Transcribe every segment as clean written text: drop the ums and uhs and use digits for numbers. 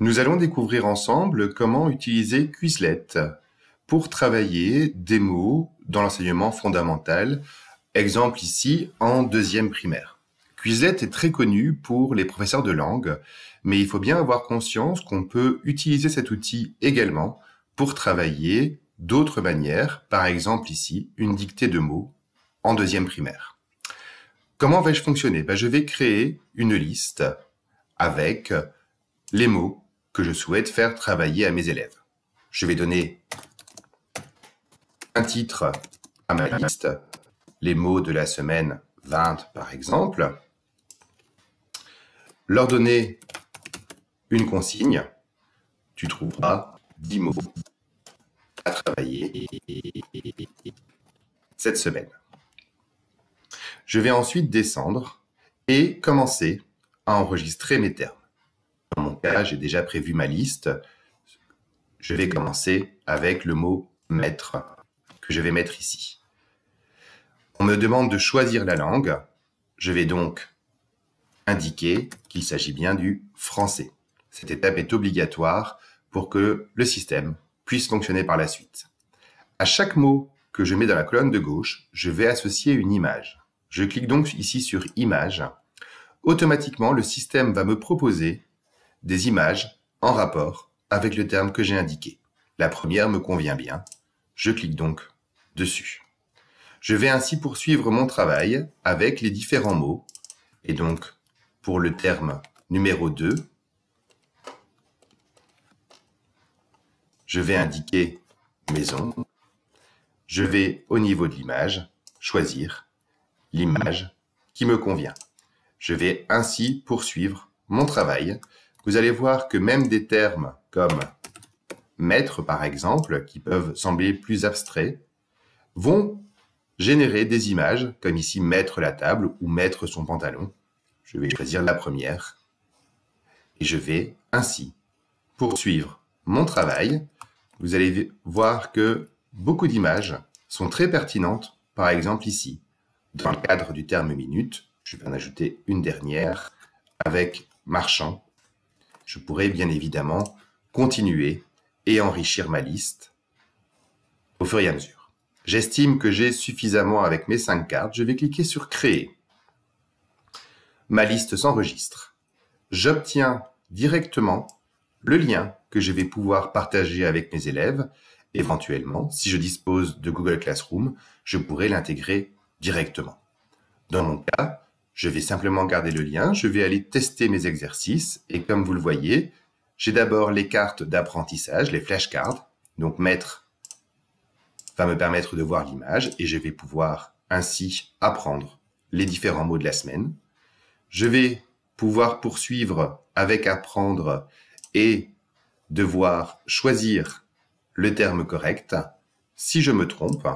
Nous allons découvrir ensemble comment utiliser Quizlet pour travailler des mots dans l'enseignement fondamental, exemple ici en 2e primaire. Quizlet est très connu pour les professeurs de langue, mais il faut bien avoir conscience qu'on peut utiliser cet outil également pour travailler d'autres manières, par exemple ici, une dictée de mots en 2e primaire. Comment vais-je fonctionner? Je vais créer une liste avec les mots que je souhaite faire travailler à mes élèves. Je vais donner un titre à ma liste, les mots de la semaine 20 par exemple, leur donner une consigne, tu trouveras 10 mots à travailler cette semaine. Je vais ensuite descendre et commencer à enregistrer mes termes. Dans mon cas, j'ai déjà prévu ma liste. Je vais commencer avec le mot « mettre » que je vais mettre ici. On me demande de choisir la langue. Je vais donc indiquer qu'il s'agit bien du français. Cette étape est obligatoire pour que le système puisse fonctionner par la suite. À chaque mot que je mets dans la colonne de gauche, je vais associer une image. Je clique donc ici sur « Images ». Automatiquement, le système va me proposer des images en rapport avec le terme que j'ai indiqué. La première me convient bien. Je clique donc dessus. Je vais ainsi poursuivre mon travail avec les différents mots. Et donc, pour le terme numéro 2, je vais indiquer maison. Je vais, au niveau de l'image, choisir l'image qui me convient. Je vais ainsi poursuivre mon travail. Vous allez voir que même des termes comme mettre, par exemple, qui peuvent sembler plus abstraits, vont générer des images, comme ici mettre la table ou mettre son pantalon. Je vais choisir la première et je vais ainsi poursuivre mon travail. Vous allez voir que beaucoup d'images sont très pertinentes, par exemple ici, dans le cadre du terme minute. Je vais en ajouter une dernière avec marchand. Je pourrais bien évidemment continuer et enrichir ma liste au fur et à mesure. J'estime que j'ai suffisamment avec mes 5 cartes. Je vais cliquer sur Créer. Ma liste s'enregistre. J'obtiens directement le lien que je vais pouvoir partager avec mes élèves. Éventuellement, si je dispose de Google Classroom, je pourrai l'intégrer directement. Dans mon cas, je vais simplement garder le lien, je vais aller tester mes exercices et comme vous le voyez, j'ai d'abord les cartes d'apprentissage, les flashcards. Donc mettre va me permettre de voir l'image et je vais pouvoir ainsi apprendre les différents mots de la semaine. Je vais pouvoir poursuivre avec apprendre et devoir choisir le terme correct. Si je me trompe,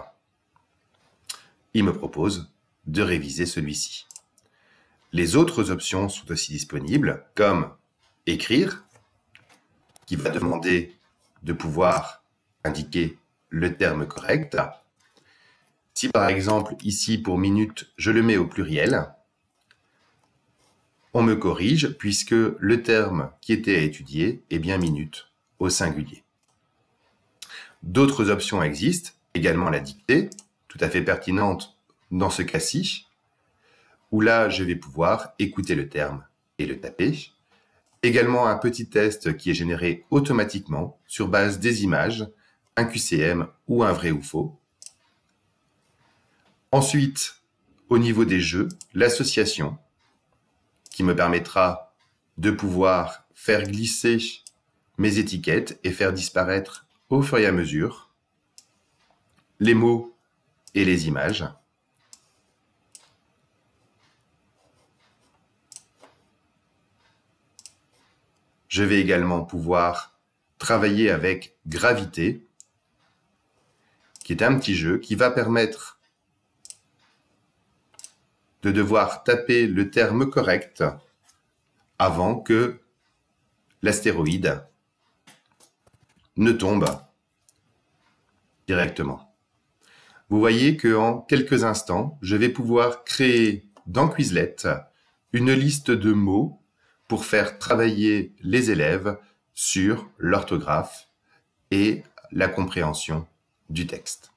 il me propose de réviser celui-ci. Les autres options sont aussi disponibles, comme écrire, qui va demander de pouvoir indiquer le terme correct. Si par exemple, ici pour minute, je le mets au pluriel, on me corrige puisque le terme qui était à étudier est bien minute au singulier. D'autres options existent, également la dictée, tout à fait pertinente dans ce cas-ci, où là, je vais pouvoir écouter le terme et le taper. Également un petit test qui est généré automatiquement sur base des images, un QCM ou un vrai ou faux. Ensuite, au niveau des jeux, l'association qui me permettra de pouvoir faire glisser mes étiquettes et faire disparaître au fur et à mesure les mots et les images. Je vais également pouvoir travailler avec Gravité, qui est un petit jeu qui va permettre de devoir taper le terme correct avant que l'astéroïde ne tombe directement. Vous voyez qu'en quelques instants, je vais pouvoir créer dans Quizlet une liste de mots pour faire travailler les élèves sur l'orthographe et la compréhension du texte.